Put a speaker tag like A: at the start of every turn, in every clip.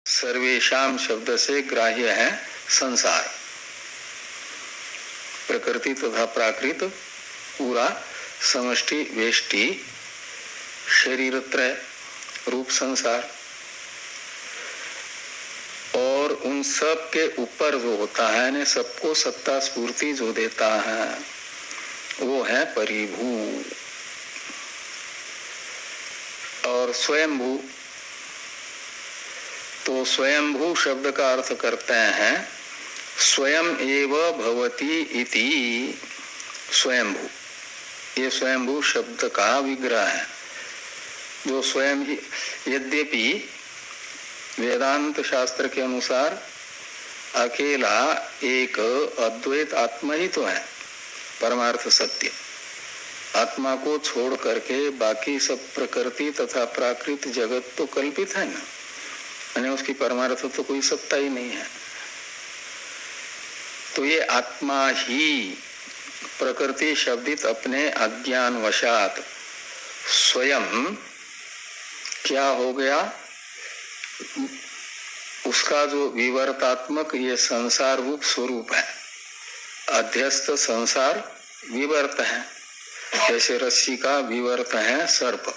A: सर्वेशाम शब्द से ग्राह्य है संसार, प्रकृति तथा प्राकृत पूरा समष्टि वेष्टि शरीरत्रय रूप संसार। और उन सब के ऊपर जो होता है ने सबको सत्ता स्फूर्ति जो देता है वो है परिभू और स्वयंभू। तो स्वयंभू शब्द का अर्थ करते हैं स्वयं एव भवति इति स्वयंभू। ये स्वयंभू शब्द का विग्रह है जो स्वयं ही, यद्यपि वेदांत शास्त्र के अनुसार अकेला एक अद्वैत आत्मा ही तो है परमार्थ सत्य। आत्मा को छोड़ करके बाकी सब प्रकृति तथा प्राकृत जगत तो कल्पित है ना, यानी उसकी परमार्थ तो कोई सत्ता ही नहीं है। तो ये आत्मा ही प्रकृति शब्दित अपने अज्ञान वशात स्वयं क्या हो गया, उसका जो विवर्तात्मक ये संसार रूप स्वरूप है, अध्यस्त संसार विवर्त है। जैसे रस्सी का विवर्त है सर्प,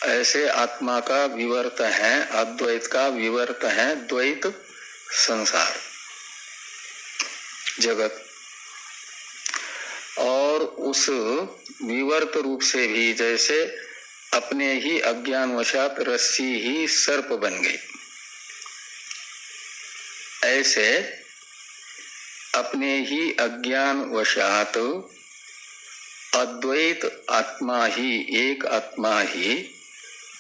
A: ऐसे आत्मा का विवर्त है, अद्वैत का विवर्त है द्वैत संसार जगत। और उस विवर्त रूप से भी जैसे अपने ही अज्ञान वशात रस्सी ही सर्प बन गई, ऐसे अपने ही अज्ञान वशात अद्वैत आत्मा ही, एक आत्मा ही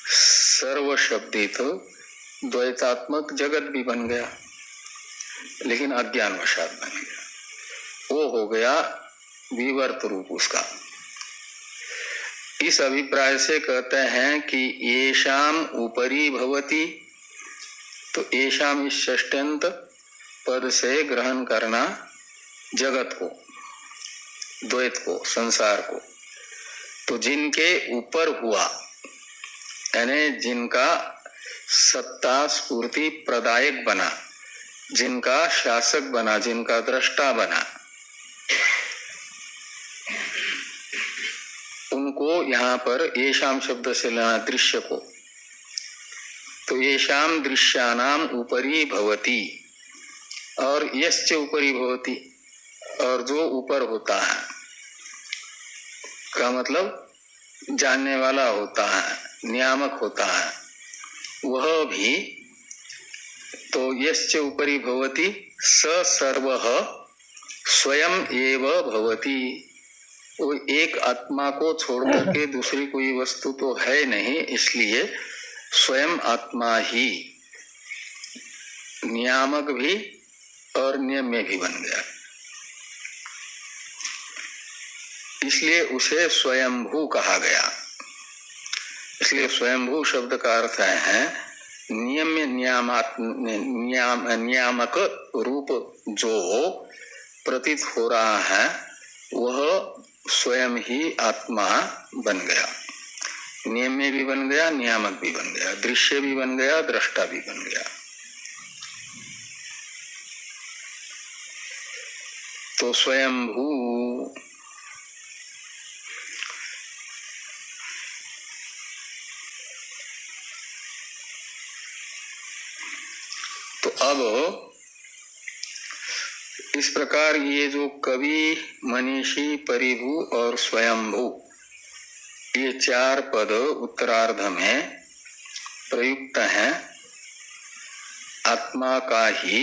A: सर्व शब्दित द्वैतात्मक जगत भी बन गया, लेकिन अज्ञान वशात बन गया। वो हो गया विवर्त रूप उसका। इस अभिप्राय से कहते हैं कि येषाम उपरि भवति, तो येषाम इस षष्ट्यंत पद से ग्रहण करना जगत को, द्वैत को, संसार को। तो जिनके ऊपर हुआ यानी जिनका सत्ता स्फूर्ति प्रदायक बना, जिनका शासक बना, जिनका दृष्टा बना, उनको यहाँ पर येषाम शब्द से लेना दृश्य को। तो येषाम दृश्यानाम उपरि भवति और यश्च उपरि भवति, और जो ऊपर होता है का मतलब जानने वाला होता है, नियामक होता है, वह भी तो यश्च उपरि भवति स सर्वः स्वयं एव भवति। वो एक आत्मा को छोड़ करके दूसरी कोई वस्तु तो है नहीं, इसलिए स्वयं आत्मा ही नियामक भी और नियम्य भी बन गया, इसलिए उसे स्वयंभू कहा गया। इसलिए स्वयंभू शब्द का अर्थ है नियम्य नियामक रूप जो प्रतीत हो रहा है वह स्वयं ही आत्मा बन गया, नियम्य भी बन गया, नियामक भी बन गया, दृश्य भी बन गया, दृष्टा भी बन गया। तो स्वयंभू तो अब इस प्रकार ये जो कवि, मनीषी, परिभू और स्वयंभू ये चार पद उत्तरार्ध में प्रयुक्त हैं आत्मा का ही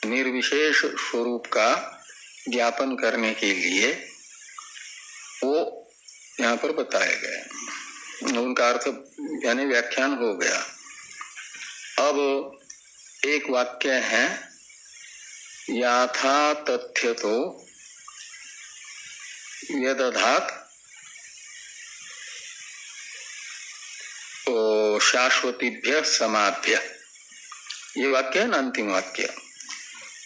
A: निर्विशेष स्वरूप का ज्ञापन करने के लिए, वो यहाँ पर बताए गए। उनका अर्थ यानी व्याख्यान हो गया। अब एक वाक्य है याथा तथ्य तो यदधात शाश्वतीभ्य समाभ्य, ये वाक्य है ना अंतिम वाक्य।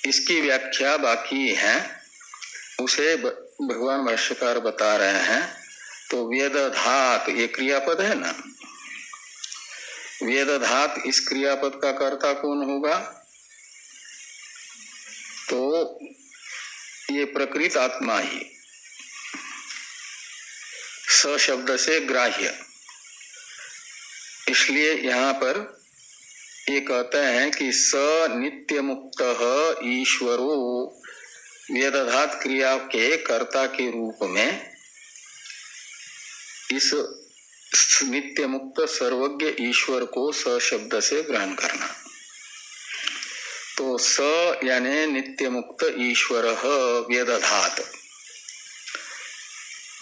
A: इसकी व्याख्या बाकी है, उसे भगवान भाष्यकार बता रहे हैं। तो व्यदधात ये क्रियापद है ना, वेदधात इस क्रियापद का कर्ता कौन होगा? तो ये प्रकृत आत्मा ही, स शब्द से ग्राह्य। इसलिए यहाँ पर ये कहते हैं कि स नित्य मुक्त ईश्वरो वेदधात क्रिया के कर्ता के रूप में इस नित्य मुक्त सर्वज्ञ ईश्वर को स शब्द से ग्रहण करना। तो स यानी नित्य मुक्त ईश्वर वेदधात,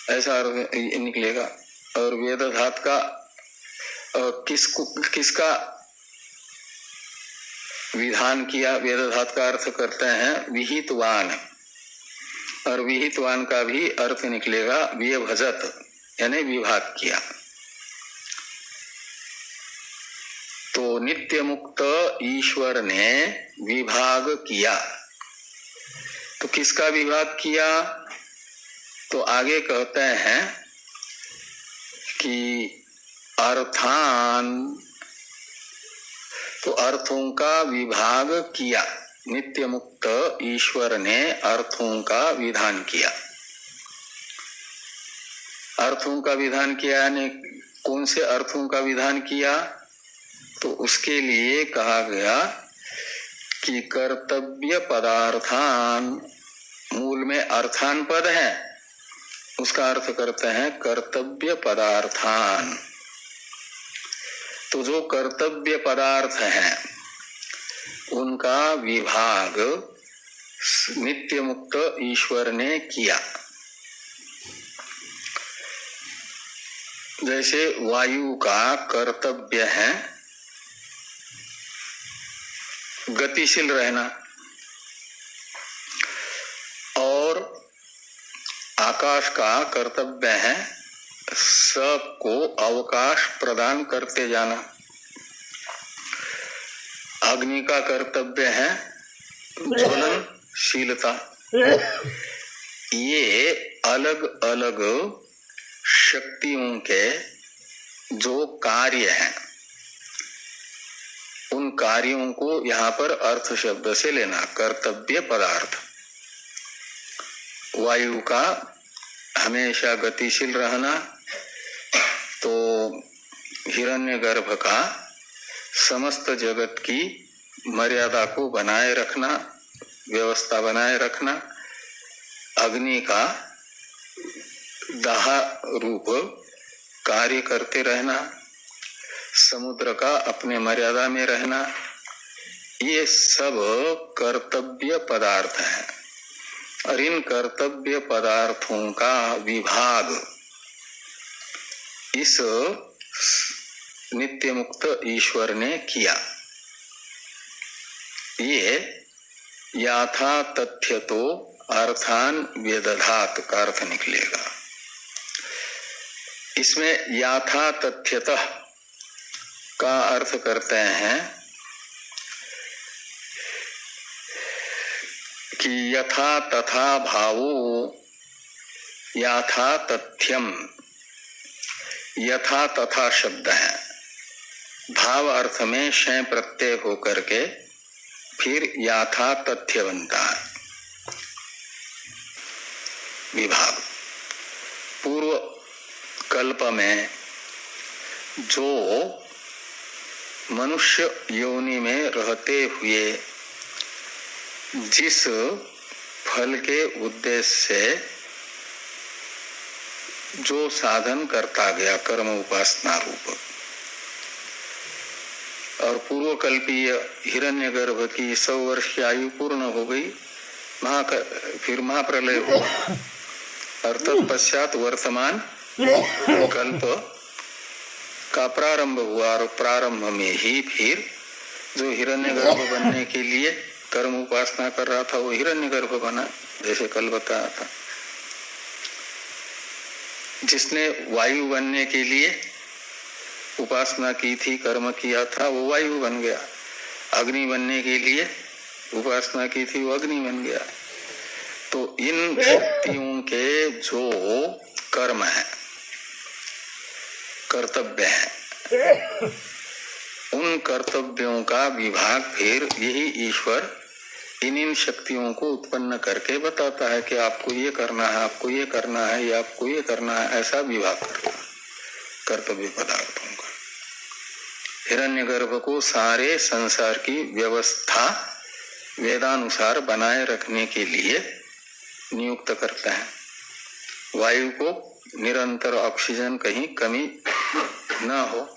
A: ऐसा निकलेगा। और वेदधात का किसका विधान किया? वेदधात का अर्थ करते हैं विहितवान, और विहितवान का भी अर्थ निकलेगा विभजत, यानी विभाग किया। तो नित्य मुक्त ईश्वर ने विभाग किया। तो किसका विभाग किया? तो आगे कहते हैं कि अर्थान, तो अर्थों का विभाग किया। नित्य मुक्त ईश्वर ने अर्थों का विधान किया। अर्थों का विधान किया यानी कौन से अर्थों का विधान किया? तो उसके लिए कहा गया कि कर्तव्य पदार्थान, मूल में अर्थान पद है, उसका अर्थ करते हैं कर्तव्य पदार्थान। तो जो कर्तव्य पदार्थ हैं उनका विभाग नित्य मुक्त ईश्वर ने किया। जैसे वायु का कर्तव्य है गतिशील रहना, और आकाश का कर्तव्य है सबको अवकाश प्रदान करते जाना। अग्नि का कर्तव्य है ज्वलनशीलता। ये अलग अलग शक्तियों के जो कार्य हैं, उन कार्यों को यहाँ पर अर्थ शब्द से लेना। कर्तव्य पदार्थ, वायु का हमेशा गतिशील रहना, तो हिरण्यगर्भ का समस्त जगत की मर्यादा को बनाए रखना, व्यवस्था बनाए रखना। अग्नि का दाह रूप कार्य करते रहना, समुद्र का अपने मर्यादा में रहना। ये सब कर्तव्य पदार्थ हैं, और इन कर्तव्य पदार्थों का विभाग इस नित्य मुक्त ईश्वर ने किया। ये याथा तथ्य तो अर्थान वेदधात का अर्थ निकलेगा। इसमें याथा तथ्यतः का अर्थ करते हैं कि यथा तथा भावो याथा तथ्यम। यथा तथा शब्द है, भाव अर्थ में शय प्रत्यय होकर के फिर याथा तथ्य बनता है विभाग। पूर्व कल्प में जो मनुष्य योनि में रहते हुए जिस फल के उद्देश्य से जो साधन करता गया कर्म उपासना रूप, और पूर्व कल्पीय हिरण्यगर्भ की 100 वर्ष की आयु पूर्ण हो गई, फिर महाप्रलय हुआ, और तत्पश्चात वर्तमान कल्प का प्रारंभ हुआ। और प्रारंभ में ही फिर जो हिरण्यगर्भ बनने के लिए कर्म उपासना कर रहा था वो हिरण्यगर्भ बना, जैसे कल बताया था। जिसने वायु बनने के लिए उपासना की थी, कर्म किया था, वो वायु बन गया। अग्नि बनने के लिए उपासना की थी, वो अग्नि बन गया। तो इन शक्तियों के जो कर्म है, कर्तव्य है, इन कर्तव्यों का विभाग फिर यही ईश्वर इन शक्तियों को उत्पन्न करके बताता है कि आपको ये करना है, आपको ये करना है, या आपको ये करना है, ऐसा विभाग करता है कर्तव्य पदार्थों का। हिरण्यगर्भ को सारे संसार की व्यवस्था वेदानुसार बनाए रखने के लिए नियुक्त करता है। वायु को निरंतर ऑक्सीजन कहीं कमी न हो,